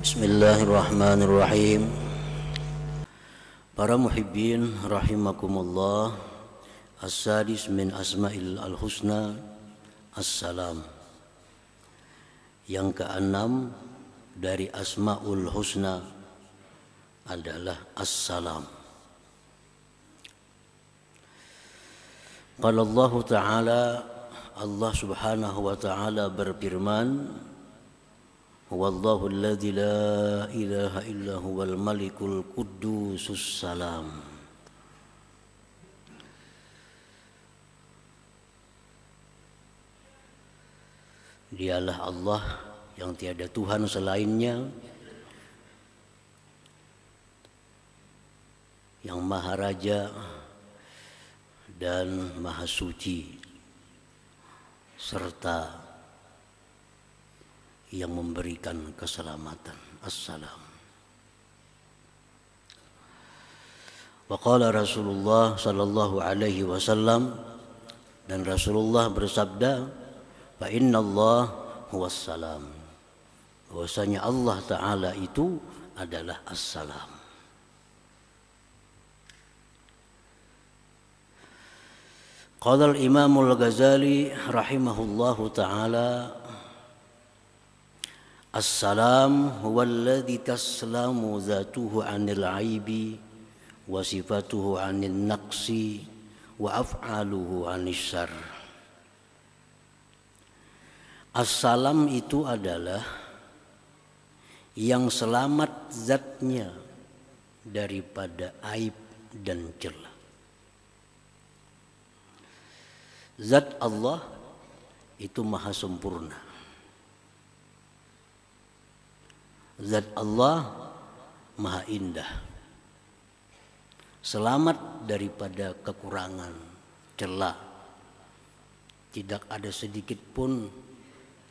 Bismillahirrahmanirrahim. Para muhibbin rahimakumullah. As-sadis min asma'il al-husna as-salam. Yang keenam dari asma'ul husna adalah as-salam. Qala Allah Ta'ala, Allah Subhanahu wa Ta'ala berfirman, Wallahu alladzi la ilaha illa huwal malikul quddusus salam. Dialah Allah yang tiada Tuhan selainnya, yang Maha Raja dan Maha Suci, serta yang memberikan keselamatan. Assalam. Wa qala Rasulullah sallallahu alaihi wasallam, dan Rasulullah bersabda, fa innallah huwas salam. Bahwasanya Allah Ta'ala itu adalah as-salam. Qala al-Imam al-Ghazali rahimahullahu ta'ala, as-salam huwa alladhi taslamu dhatuhu 'anil 'aibi wa sifatuhu 'anil naqsi wa af'aluhu 'anil syarr. As-salam itu adalah yang selamat zatnya daripada aib dan celah. Zat Allah itu maha sempurna. Zat Allah maha indah, selamat daripada kekurangan, celah. Tidak ada sedikit pun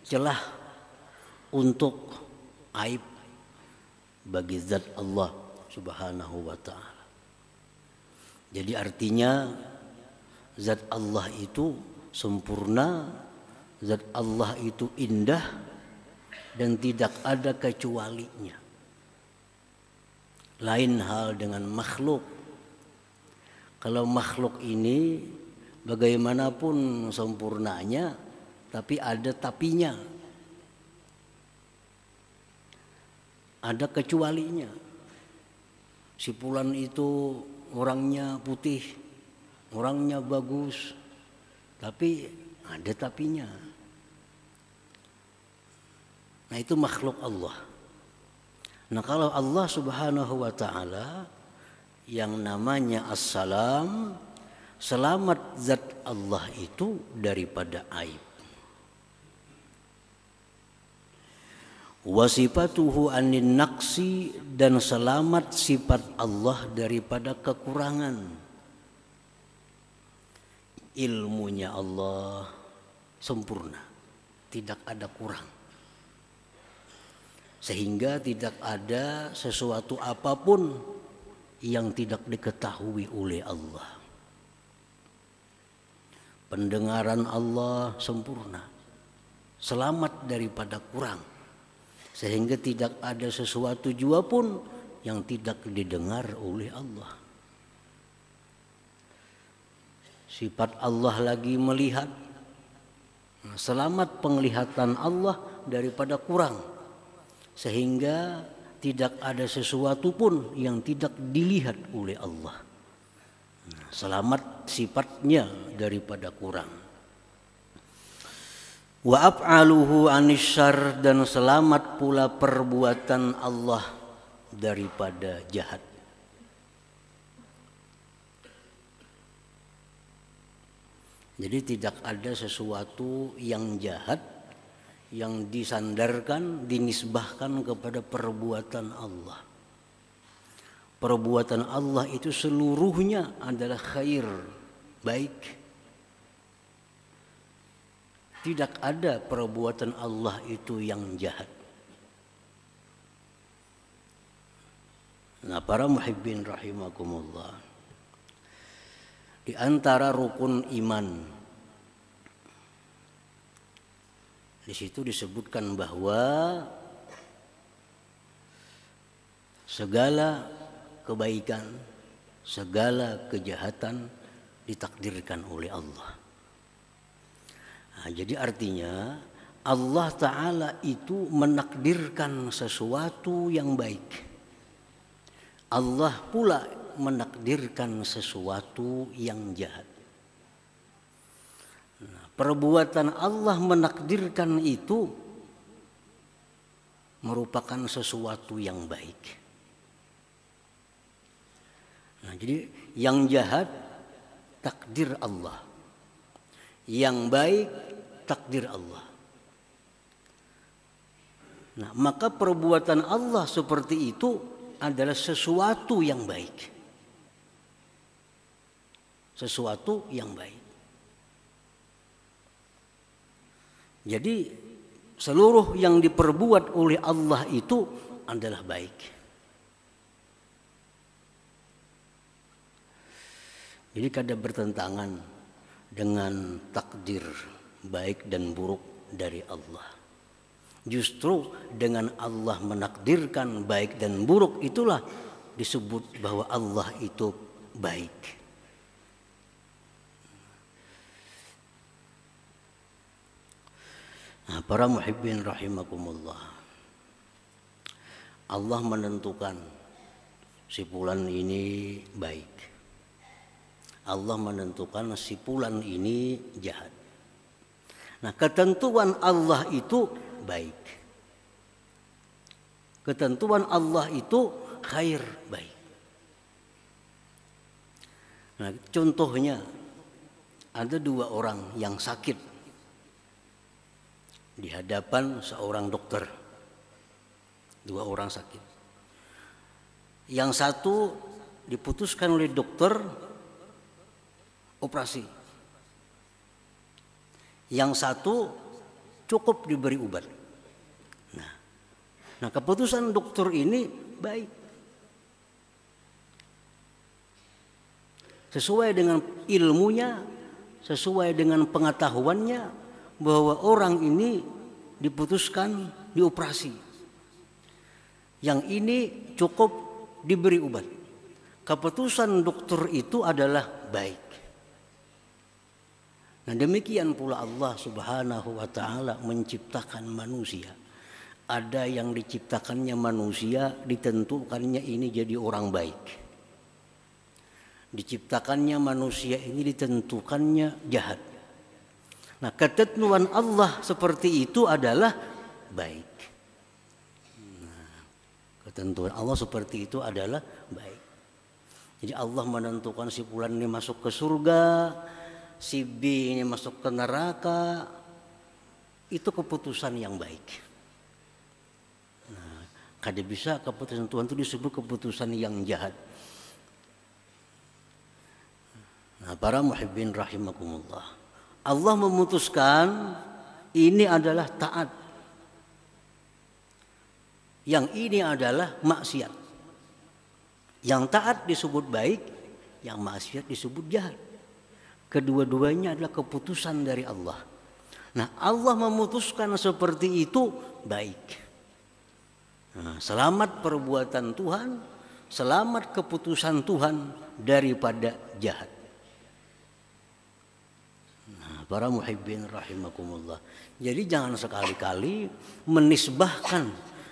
celah untuk aib bagi zat Allah Subhanahu wa Ta'ala. Jadi artinya zat Allah itu sempurna, zat Allah itu indah, dan tidak ada kecualinya. Lain hal dengan makhluk. Kalau makhluk ini bagaimanapun sempurnanya, tapi ada tapinya, ada kecualinya. Si fulan itu orangnya putih, orangnya bagus, tapi ada tapinya. Nah, itu makhluk Allah. Nah, kalau Allah Subhanahu wa Ta'ala yang namanya as-salam, selamat zat Allah itu daripada aib. Wa sifatuhu anin naqsi, dan selamat sifat Allah daripada kekurangan. Ilmunya Allah sempurna, tidak ada kurang. Sehingga tidak ada sesuatu apapun yang tidak diketahui oleh Allah. Pendengaran Allah sempurna, selamat daripada kurang. Sehingga tidak ada sesuatu jua pun yang tidak didengar oleh Allah. Sifat Allah lagi melihat, selamat penglihatan Allah daripada kurang. Sehingga tidak ada sesuatu pun yang tidak dilihat oleh Allah. Selamat sifatnya daripada kurang. Wa af'aluhu 'anil syarr, dan selamat pula perbuatan Allah daripada jahat. Jadi tidak ada sesuatu yang jahat yang disandarkan, dinisbahkan kepada perbuatan Allah. Perbuatan Allah itu seluruhnya adalah khair, baik. Tidak ada perbuatan Allah itu yang jahat. Nah, para muhibbin rahimakumullah, di antara rukun iman, di situ disebutkan bahwa Segala kebaikan, segala kejahatan ditakdirkan oleh Allah. Nah, jadi artinya Allah Ta'ala itu menakdirkan sesuatu yang baik. Allah pula menakdirkan sesuatu yang jahat. Nah, perbuatan Allah menakdirkan itu merupakan sesuatu yang baik. Nah, jadi yang jahat takdir Allah, yang baik takdir Allah. Nah, maka perbuatan Allah seperti itu adalah sesuatu yang baik. Sesuatu yang baik. Jadi seluruh yang diperbuat oleh Allah itu adalah baik. Jadi kada bertentangan dengan takdir baik dan buruk dari Allah. Justru dengan Allah menakdirkan baik dan buruk itulah disebut bahwa Allah itu baik. Nah, para muhibbin rahimakumullah, Allah menentukan si fulan ini baik, Allah menentukan si fulan ini jahat. Nah, ketentuan Allah itu baik. Ketentuan Allah itu khair, baik. Nah, contohnya ada dua orang yang sakit di hadapan seorang dokter. Dua orang sakit. Yang satu diputuskan oleh dokter operasi. Yang satu cukup diberi obat. Nah, keputusan dokter ini baik. Sesuai dengan ilmunya, sesuai dengan pengetahuannya bahwa orang ini diputuskan dioperasi. Yang ini cukup diberi obat. Keputusan dokter itu adalah baik. Nah, demikian pula Allah Subhanahu wa ta'ala menciptakan manusia. Ada yang diciptakannya manusia, ditentukannya ini jadi orang baik. Diciptakannya manusia ini ditentukannya jahat. Nah, ketentuan Allah seperti itu adalah baik. Nah, ketentuan Allah seperti itu adalah baik. Jadi Allah menentukan si fulan ini masuk ke surga, si B ini masuk ke neraka. Itu keputusan yang baik. Nah, kada bisa keputusan Tuhan itu disebut keputusan yang jahat. Nah, para muhibbin rahimakumullah, Allah memutuskan ini adalah taat, yang ini adalah maksiat. Yang taat disebut baik, yang maksiat disebut jahat. Kedua-duanya adalah keputusan dari Allah. Nah, Allah memutuskan seperti itu baik. Nah, selamat perbuatan Tuhan, selamat keputusan Tuhan daripada jahat. Nah, para muhibbin rahimakumullah, jadi jangan sekali-kali menisbahkan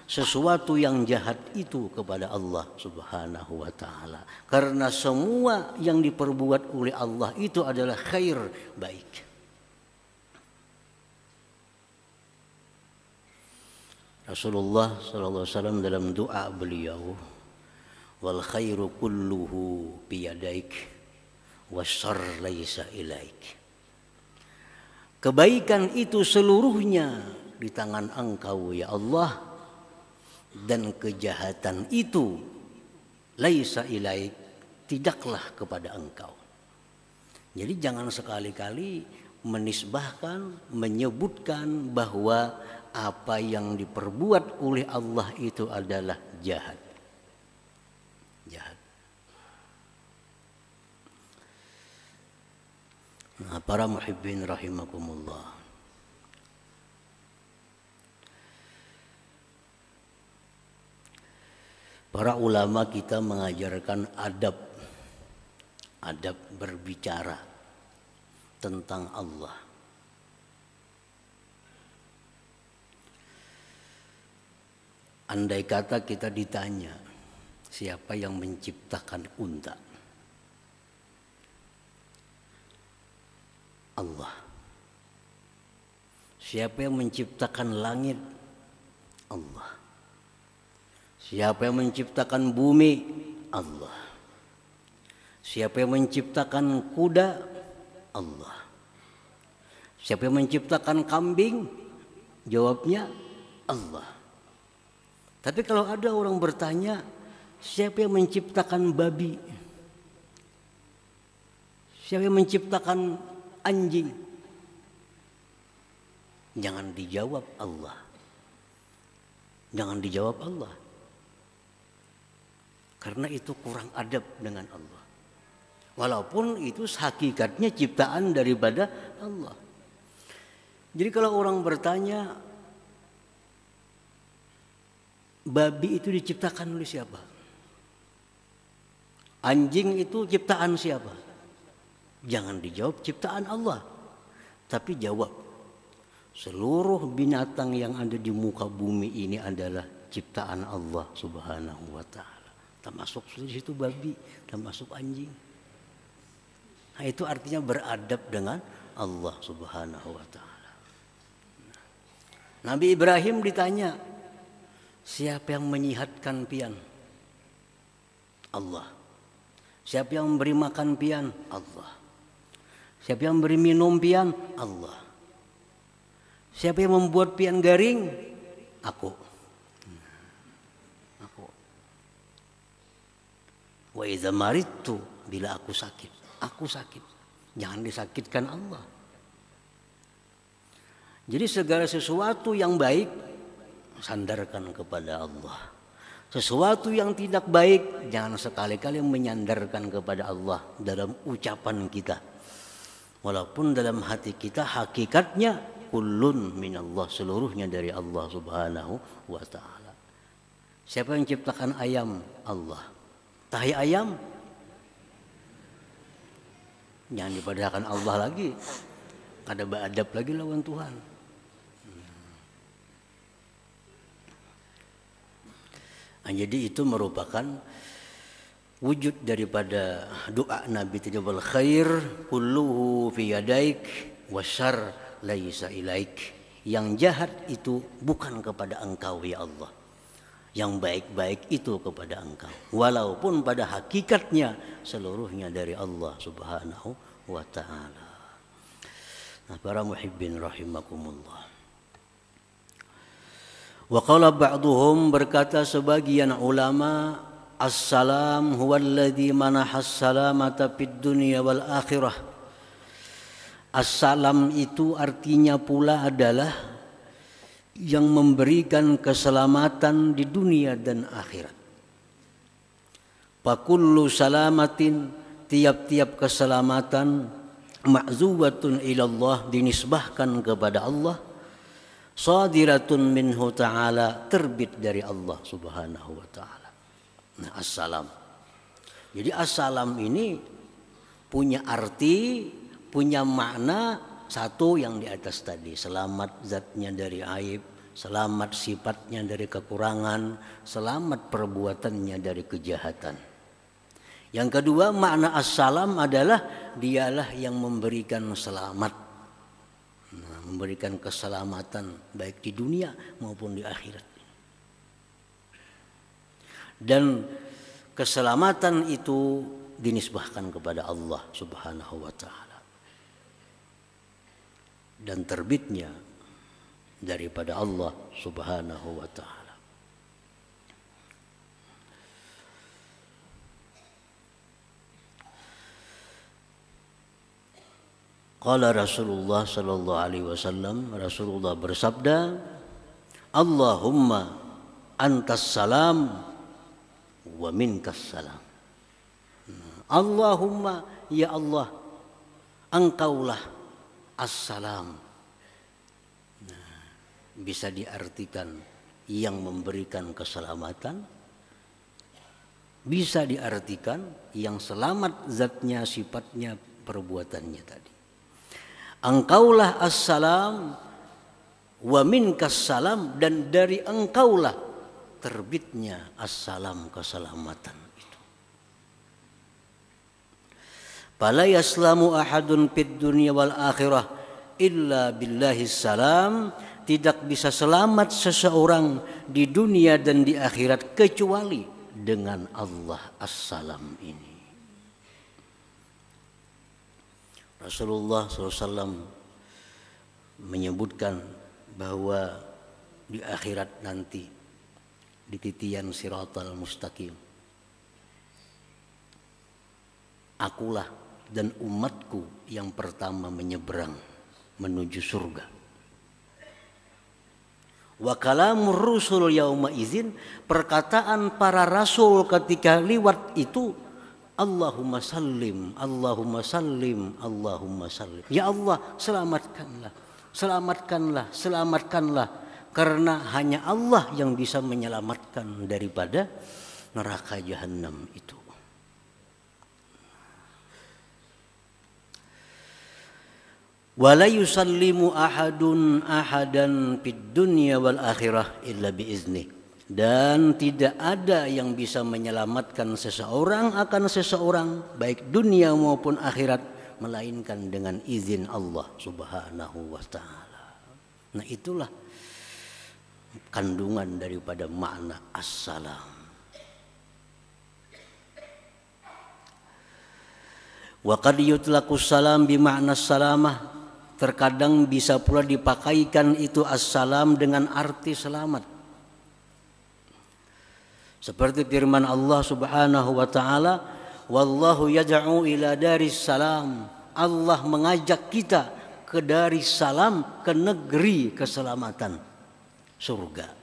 sesuatu yang jahat itu kepada Allah Subhanahu wa ta'ala. Karena semua yang diperbuat oleh Allah itu adalah khair, baik. Rasulullah sallallahu alaihi wasallam dalam doa beliau, wal khairu kulluhu biyadaik wasyarr laisa ilaik. Kebaikan itu seluruhnya di tangan Engkau ya Allah, dan kejahatan itu laisa ilaik, tidaklah kepada Engkau. Jadi jangan sekali-kali menisbahkan, menyebutkan bahwa apa yang diperbuat oleh Allah itu adalah jahat. Jahat. Nah, para muhibbin rahimakumullah, Para ulama kita mengajarkan adab berbicara tentang Allah. Andai kata kita ditanya, siapa yang menciptakan unta? Allah. Siapa yang menciptakan langit? Allah. Siapa yang menciptakan bumi? Allah. Siapa yang menciptakan kuda? Allah. Siapa yang menciptakan kambing? Jawabnya Allah. Tapi kalau ada orang bertanya, siapa yang menciptakan babi? Siapa yang menciptakan anjing? Jangan dijawab Allah. Jangan dijawab Allah. Karena itu kurang adab dengan Allah. Walaupun itu hakikatnya ciptaan daripada Allah. Jadi kalau orang bertanya, babi itu diciptakan oleh siapa? Anjing itu ciptaan siapa? Jangan dijawab ciptaan Allah. Tapi jawab, seluruh binatang yang ada di muka bumi ini adalah ciptaan Allah Subhanahu wa ta'ala. Termasuk di situ babi, termasuk anjing. Nah, itu artinya beradab dengan Allah Subhanahu wa ta'ala. Nabi Ibrahim ditanya, siapa yang menyihatkan pian? Allah. Siapa yang memberi makan pian? Allah. Siapa yang memberi minum pian? Allah. Siapa yang membuat pian garing? Aku. Aku. Wa idza maridtu, bila aku sakit, aku sakit. Jangan disakitkan Allah. Jadi segala sesuatu yang baik sandarkan kepada Allah. Sesuatu yang tidak baik jangan sekali-kali menyandarkan kepada Allah dalam ucapan kita. Walaupun dalam hati kita hakikatnya kullun minallah, seluruhnya dari Allah Subhanahu wa ta'ala. Siapa yang ciptakan ayam? Allah. Tahi ayam? Jangan dipadahkan Allah lagi. Ada beradab lagi lawan Tuhan. Nah, jadi itu merupakan wujud daripada doa Nabi tadi, wal khair kulluhu fi yadaik wasyarr laisa ilaik. Yang jahat itu bukan kepada engkau ya Allah. Yang baik-baik itu kepada engkau. Walaupun pada hakikatnya seluruhnya dari Allah Subhanahu wa ta'ala. Nah, para muhibbin rahimakumullah. Wa qala ba'duhum, berkata sebagian ulama, as-salam huwallazi manahas salamata fid dunya wal akhirah. As-salam itu artinya pula adalah yang memberikan keselamatan di dunia dan akhirat. Fakullu salamatin, tiap-tiap keselamatan, ma'zubatun ilallah, dinisbahkan kepada Allah. Sadiratun minhu ta'ala, terbit dari Allah Subhanahu wa ta'ala. Nah, assalam. Jadi assalam ini punya arti, punya makna satu yang di atas tadi. Selamat zatnya dari aib, selamat sifatnya dari kekurangan, selamat perbuatannya dari kejahatan. Yang kedua, makna assalam adalah dialah yang memberikan selamat. Memberikan keselamatan baik di dunia maupun di akhirat. Dan keselamatan itu dinisbahkan kepada Allah Subhanahu wa ta'ala. Dan terbitnya daripada Allah Subhanahu wa ta'ala. Qala Rasulullah sallallahu alaihi wasallam, Rasulullah bersabda, Allahumma antas salam wa minkas salam. Allahumma, ya Allah, engkaulah as-salam. Bisa diartikan yang memberikan keselamatan, bisa diartikan yang selamat zatnya, sifatnya, perbuatannya tadi. Engkaulah as-salam wa minkas salam, dan dari engkaulah terbitnya as-salam, keselamatan itu. Fala yaslamu ahadun fid dunya wal akhirah illa billahis salam. Tidak bisa selamat seseorang di dunia dan di akhirat kecuali dengan Allah as-salam ini. Rasulullah SAW menyebutkan bahwa di akhirat nanti di titian siratal mustaqim, akulah dan umatku yang pertama menyeberang menuju surga. Wa kalamur rusul yauma izin, perkataan para rasul ketika liwat itu, Allahumma sallim, Allahumma sallim, Allahumma sallim. Ya Allah, selamatkanlah, selamatkanlah, selamatkanlah. Karena hanya Allah yang bisa menyelamatkan daripada neraka jahanam itu. Wala yusallimu ahadun ahadan fid dunya wal akhirah illa biizni. Dan tidak ada yang bisa menyelamatkan seseorang akan seseorang baik dunia maupun akhirat melainkan dengan izin Allah Subhanahu wa taala. Nah, itulah kandungan daripada makna as-salam. Wa qad yutlaqu salam bi makna salamah. Terkadang bisa pula dipakaikan itu as-salam dengan arti selamat. Seperti firman Allah Subhanahu wa taala, wallahu yad'u ila daris salam. Allah mengajak kita ke daris salam, ke negeri keselamatan, surga.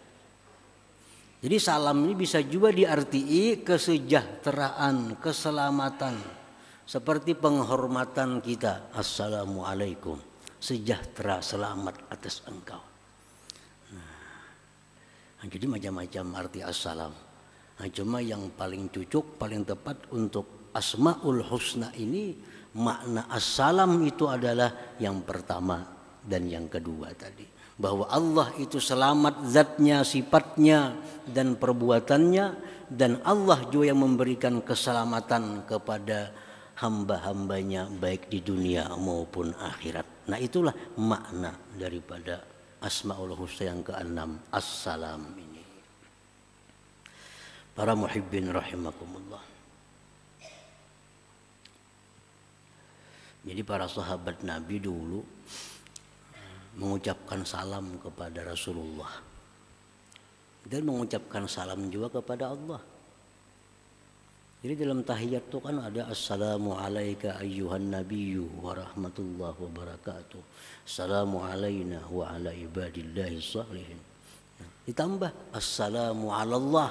Jadi salam ini bisa juga diartii kesejahteraan, keselamatan. Seperti penghormatan kita, assalamualaikum, sejahtera, selamat atas engkau. Nah, jadi macam-macam arti assalam. Nah, cuma yang paling cocok, paling tepat untuk Asmaul Husna ini, makna assalam itu adalah yang pertama dan yang kedua tadi. Bahwa Allah itu selamat zatnya, sifatnya, dan perbuatannya. Dan Allah juga yang memberikan keselamatan kepada hamba-hambanya baik di dunia maupun akhirat. Nah, itulah makna daripada Asmaul Husna yang ke-6, As-Salam ini. Para muhibbin rahimakumullah. Jadi para sahabat Nabi dulu mengucapkan salam kepada Rasulullah dan mengucapkan salam juga kepada Allah. Jadi dalam tahiyat itu kan ada assalamu alayka ayyuhan nabiyyu wa rahmatullahi wa barakatuh. Assalamu alayna wa ala ibadillahi shalihin. Ditambah assalamu ala Allah.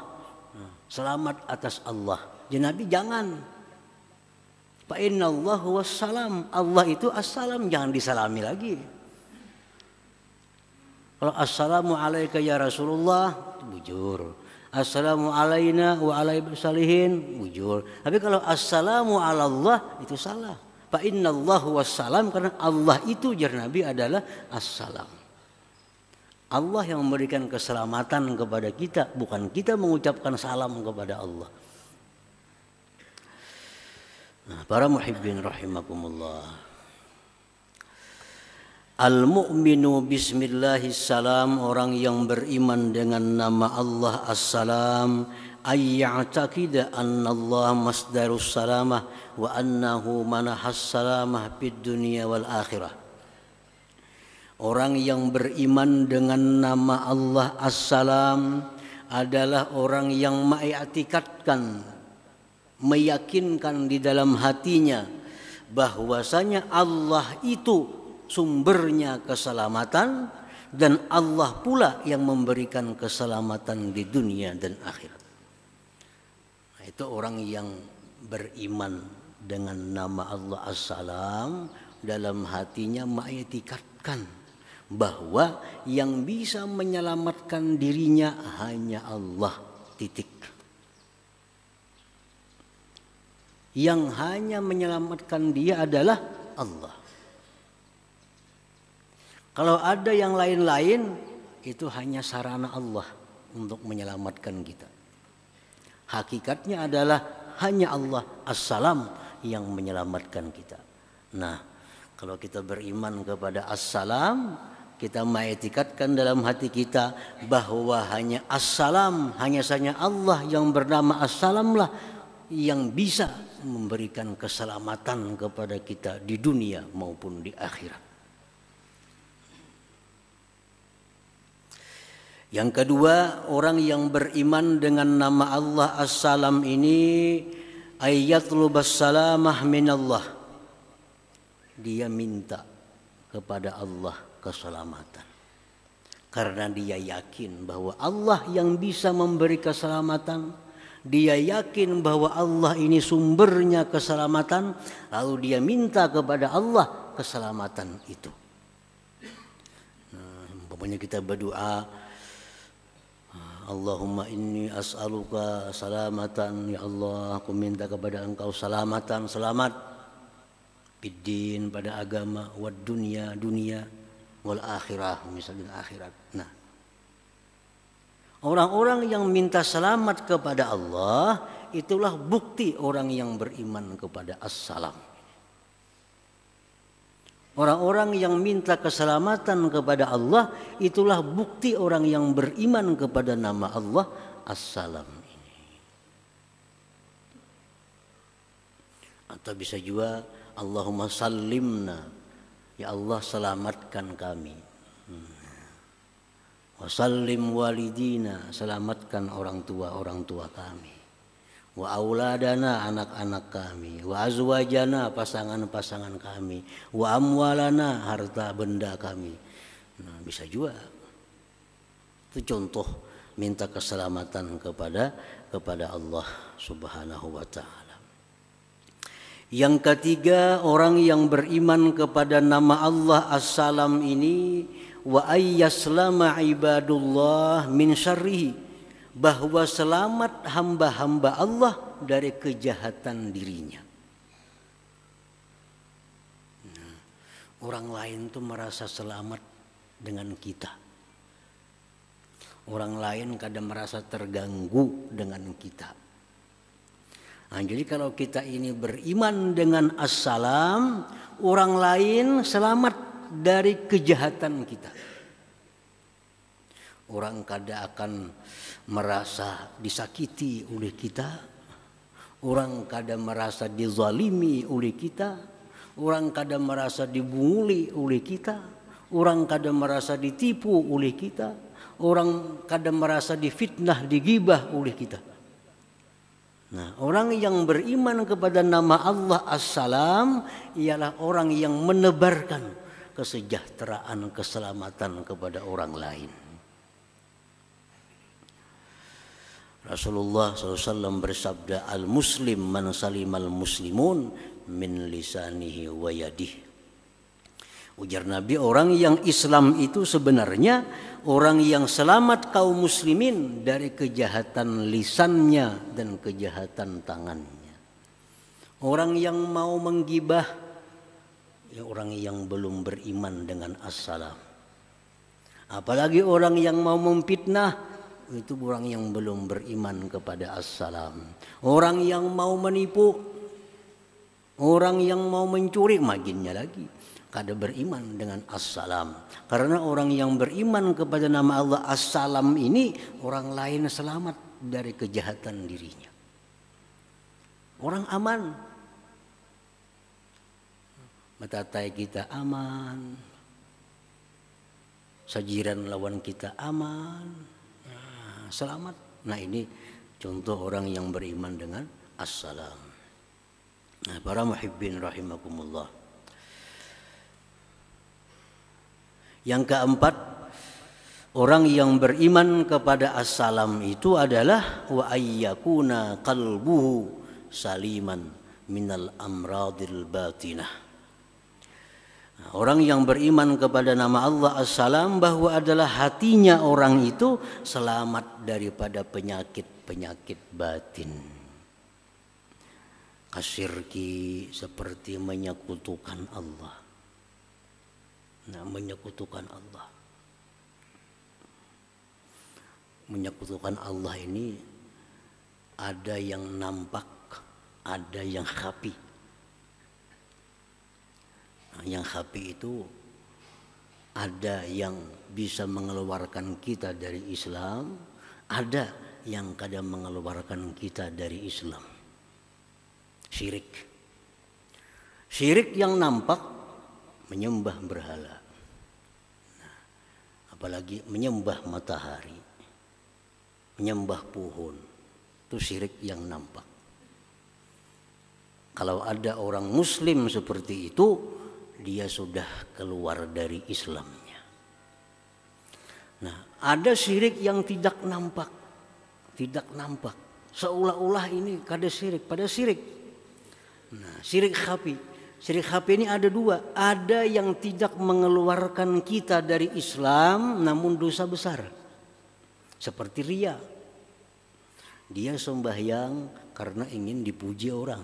Selamat atas Allah. Jadi Nabi jangan. Fa innallahu wassalam. Allah itu assalam, jangan disalami lagi. Kalau assalamu alayka ya Rasulullah, bujur. Assalamu alayna wa ala ibadillahi bujur. Tapi kalau assalamu ala Allah itu salah. Fa innallahu wassalam, karena Allah itu jar Nabi adalah assalam. Allah yang memberikan keselamatan kepada kita, bukan kita mengucapkan salam kepada Allah. Nah, para muhibbin rahimakumullah. Al-mu'minu bismillahis-salam, orang yang beriman dengan nama Allah as-salam, ayya'taqida anna Allah masdarus salamah wa annahu manahas salamah fid dunya wal akhirah. Orang yang beriman dengan nama Allah as-salam adalah orang yang mengiktikadkan, meyakinkan di dalam hatinya bahwasanya Allah itu sumbernya keselamatan dan Allah pula yang memberikan keselamatan di dunia dan akhirat. Nah, itu orang yang beriman dengan nama Allah as-salam, dalam hatinya mengiktikadkan bahwa yang bisa menyelamatkan dirinya hanya Allah, titik. Yang hanya menyelamatkan dia adalah Allah. Kalau ada yang lain-lain, itu hanya sarana Allah untuk menyelamatkan kita. Hakikatnya adalah hanya Allah As-Salam yang menyelamatkan kita. Nah, kalau kita beriman kepada As-Salam, kita mengitikadkan dalam hati kita bahwa hanya As-Salam, hanya saja Allah yang bernama As-Salam lah yang bisa memberikan keselamatan kepada kita di dunia maupun di akhirat. Yang kedua, orang yang beriman dengan nama Allah As-Salam ini ayatlubas salamah minallah. Dia minta kepada Allah keselamatan. Karena dia yakin bahwa Allah yang bisa memberi keselamatan. Dia yakin bahwa Allah ini sumbernya keselamatan. Lalu dia minta kepada Allah keselamatan itu. Nah, umpamanya kita berdoa, Allahumma inni as'aluka salamatan, ya Allah aku minta kepada engkau selamatan, selamat biddin pada agama, wad dunya dunia, wal akhirah misalnya akhirat. Nah, orang-orang yang minta selamat kepada Allah itulah bukti orang yang beriman kepada As-Salam. Orang-orang yang minta keselamatan kepada Allah itulah bukti orang yang beriman kepada nama Allah As-Salam ini. Atau bisa juga Allahumma sallimna, ya Allah selamatkan kami. Wa sallim walidina, selamatkan orang tua kami. Wa auladana, anak-anak kami. Wa azwajana, pasangan-pasangan kami. Wa amwalana, harta benda kami. Nah, bisa juga. Itu contoh minta keselamatan kepada Allah Subhanahu wa taala. Yang ketiga, orang yang beriman kepada nama Allah As-Salam ini wa ayyaslama ibadullah min syarrihi, bahwa selamat hamba-hamba Allah dari kejahatan dirinya. Nah, orang lain tuh merasa selamat dengan kita. Orang lain kadang merasa terganggu dengan kita. Nah, jadi kalau kita ini beriman dengan As-Salam, orang lain selamat dari kejahatan kita. Orang kadang akan merasa disakiti oleh kita. Orang kadang merasa dizalimi oleh kita. Orang kadang merasa dibunguli oleh kita. Orang kadang merasa ditipu oleh kita. Orang kadang merasa difitnah, digibah oleh kita. Nah, orang yang beriman kepada nama Allah As-Salam ialah orang yang menebarkan kesejahteraan, keselamatan kepada orang lain. Rasulullah SAW bersabda, al-muslim man salimal muslimun min lisanihi wa yadihi. Ujar Nabi, orang yang Islam itu sebenarnya orang yang selamat kaum muslimin dari kejahatan lisannya dan kejahatan tangannya. Orang yang mau menggibah, ya orang yang belum beriman dengan As-Salam. Apalagi orang yang mau memfitnah, itu orang yang belum beriman kepada As-Salam. Orang yang mau menipu, orang yang mau mencuri, makinnya lagi kada beriman dengan As-Salam. Karena orang yang beriman kepada nama Allah As-Salam ini, orang lain selamat dari kejahatan dirinya. Orang aman, matatai kita aman, sajiran lawan kita aman, selamat. Nah, ini contoh orang yang beriman dengan As-Salam. Nah, para muhibbin rahimakumullah. Yang keempat, orang yang beriman kepada As-Salam itu adalah wa ayyakuna qalbuhu saliman minal amradil batinah. Nah, orang yang beriman kepada nama Allah As-Salam bahwa adalah hatinya orang itu selamat daripada penyakit-penyakit batin. Kasyirki, seperti menyekutukan Allah. Nah, menyekutukan Allah. Menyekutukan Allah ini ada yang nampak, ada yang khafi. Nah, yang khafi itu ada yang bisa mengeluarkan kita dari Islam, ada yang kadang mengeluarkan kita dari Islam. Syirik. Syirik yang nampak menyembah berhala. Nah, apalagi menyembah matahari, menyembah pohon. Itu syirik yang nampak. Kalau ada orang muslim seperti itu, dia sudah keluar dari Islamnya. Nah, ada syirik yang tidak nampak. Tidak nampak. Seolah-olah ini kada syirik, pada syirik. Nah, syirik khafi. Syirik khafi ini ada dua. Ada yang tidak mengeluarkan kita dari Islam namun dosa besar. Seperti riya. Dia sembahyang karena ingin dipuji orang.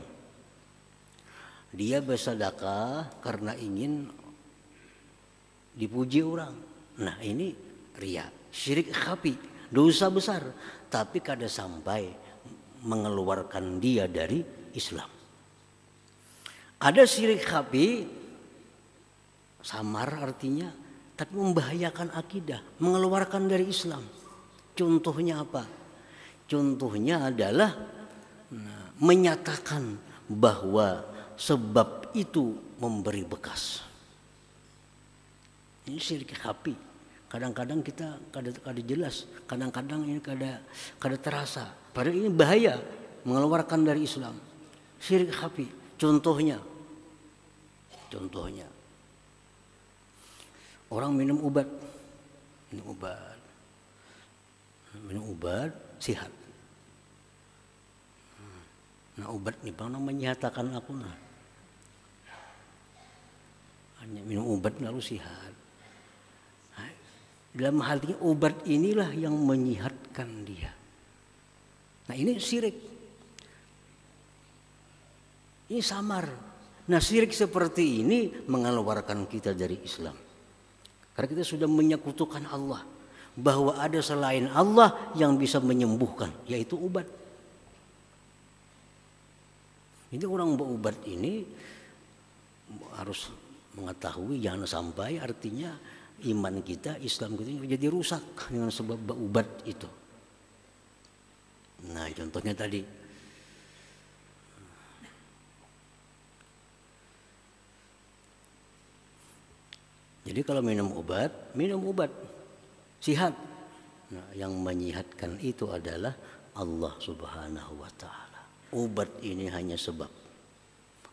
Dia bersedekah karena ingin dipuji orang. Nah, ini riya, syirik khafi, dosa besar, tapi kada sampai mengeluarkan dia dari Islam. Ada syirik khafi, samar artinya, tapi membahayakan akidah, mengeluarkan dari Islam. Contohnya apa? Contohnya adalah menyatakan bahwa sebab itu memberi bekas. Ini syirik khafi. Kadang-kadang kita kada jelas, kadang-kadang ini kada terasa. Padahal ini bahaya, mengeluarkan dari Islam. Syirik khafi. Contohnya orang minum obat, sehat. Nah, obat ni bang menyatakan aku nah, hanya minum obat lalu sehat. Nah, dalam hal ini obat inilah yang menyehatkan dia. Nah, ini syirik. Ini samar. Nah, syirik seperti ini mengeluarkan kita dari Islam. Karena kita sudah menyekutukan Allah. Bahwa ada selain Allah yang bisa menyembuhkan, yaitu obat. Jadi orang berobat ini harus mengetahui, jangan sampai artinya iman kita, Islam kita jadi rusak dengan sebab berobat itu. Nah, contohnya tadi. Jadi kalau minum obat, sehat. Nah, yang menyehatkan itu adalah Allah Subhanahu wa Ta'ala. Obat ini hanya sebab.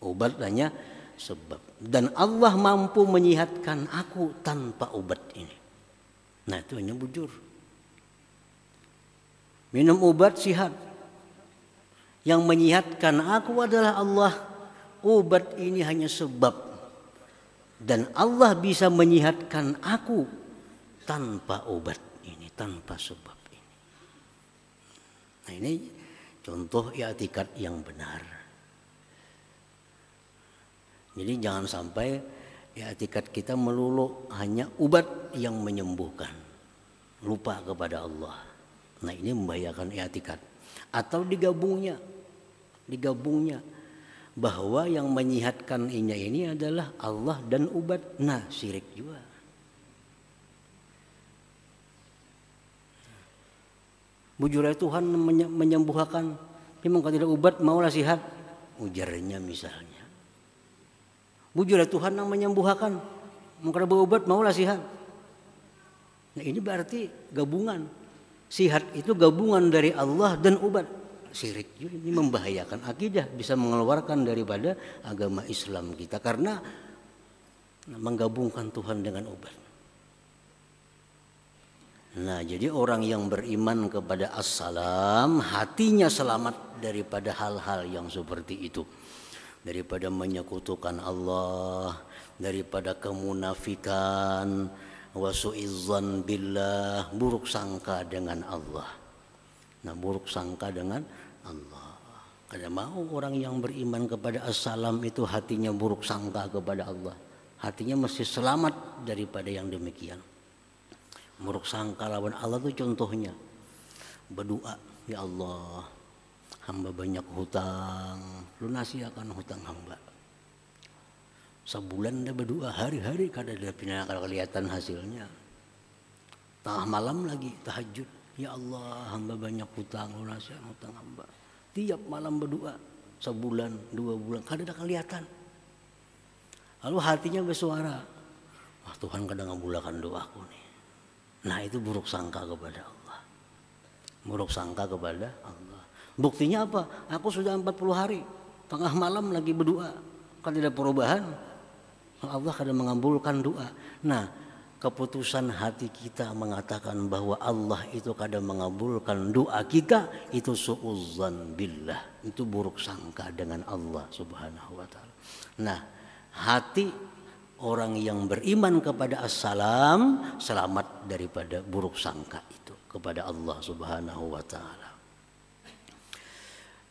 Obat hanya sebab. Dan Allah mampu menyehatkan aku tanpa obat ini. Nah, itu hanya bujur. Minum obat sehat. Yang menyehatkan aku adalah Allah. Obat ini hanya sebab. Dan Allah bisa menyehatkan aku tanpa obat ini, tanpa sebab ini. Nah, ini contoh i'tikad yang benar. Jadi jangan sampai i'tikad kita melulu hanya obat yang menyembuhkan. Lupa kepada Allah. Nah, ini membahayakan i'tikad. Atau digabungnya bahwa yang menyehatkan ini adalah Allah dan obat. Nah, syirik juga. Bujurnya Tuhan menyembuhkan. Memang kalau tidak obat maulah sehat. Ujarnya misalnya. Bujurnya Tuhan yang menyembuhkan. Kalau berobat maulah sehat. Nah, ini berarti gabungan. Sehat itu gabungan dari Allah dan obat. Syirik juga, ini membahayakan akidah, bisa mengeluarkan daripada agama Islam kita karena menggabungkan Tuhan dengan obat. Nah, jadi orang yang beriman kepada As-Salam, hatinya selamat daripada hal-hal yang seperti itu. Daripada menyekutukan Allah, daripada kemunafikan, wasu'izzan billah, buruk sangka dengan Allah. Nah, buruk sangka dengan Allah. Kada mau orang yang beriman kepada assalam itu hatinya buruk sangka kepada Allah. Hatinya mesti selamat daripada yang demikian. Buruk sangka lawan Allah itu contohnya berdoa, ya Allah, hamba banyak hutang, lunasi akan hutang hamba. Sebulan dia berdoa, hari-hari kada ada kelihatan hasilnya. Tengah malam lagi tahajud, ya Allah, hamba banyak hutang, lunasi akan hutang hamba. Tiap malam berdoa, sebulan, 2 bulan, kada ada kelihatan. Lalu hatinya bersuara, wah Tuhan kadang ngabulkan doaku nih. Nah itu buruk sangka kepada Allah. Buruk sangka kepada Allah. Buktinya apa? Aku sudah 40 hari, tengah malam lagi berdoa, kan tidak perubahan. Allah kadang mengabulkan doa. Nah, keputusan hati kita mengatakan bahwa Allah itu kadang mengabulkan doa kita, itu su'uzzan billah, itu buruk sangka dengan Allah subhanahu wa ta'ala. Nah, hati orang yang beriman kepada assalam selamat daripada buruk sangka itu kepada Allah subhanahu wa ta'ala.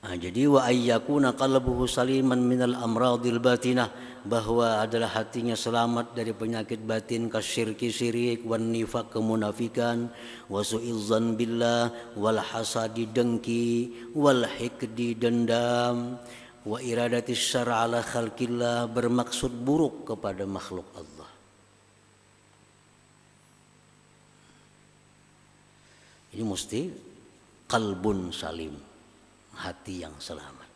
Nah, jadi wa ayyakuna qalbuhu saliman minal amradil batinah, bahwa adalah hatinya selamat dari penyakit batin kasyirki syirik, wan nifaq kemunafikan, wa su'izzan billah, wal hasadi dengki, wal hikdi dendam, wa iradati syar'a ala khalqillah bermaksud buruk kepada makhluk Allah. Ini mesti qalbun salim, hati yang selamat.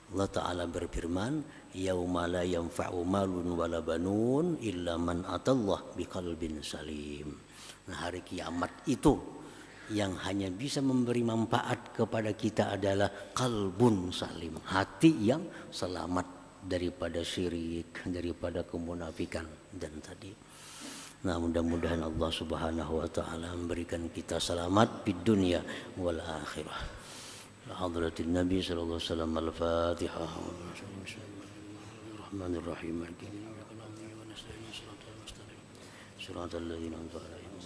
Allah Ta'ala berfirman, yauma la yanfa'u malun wala banun illa man atallah biqalbin salim. Nah, hari kiamat itu yang hanya bisa memberi manfaat kepada kita adalah qalbun salim, hati yang selamat daripada syirik, daripada kemunafikan dan tadi. Nah, mudah-mudahan Allah Subhanahu wa taala memberikan kita selamat di dunia wal akhirah. Hadratin Nabi sallallahu alaihi wasallam. Al-Fatihah. Bismillahirrahmanirrahim. Shiratal ladzina an'amta 'alaihim.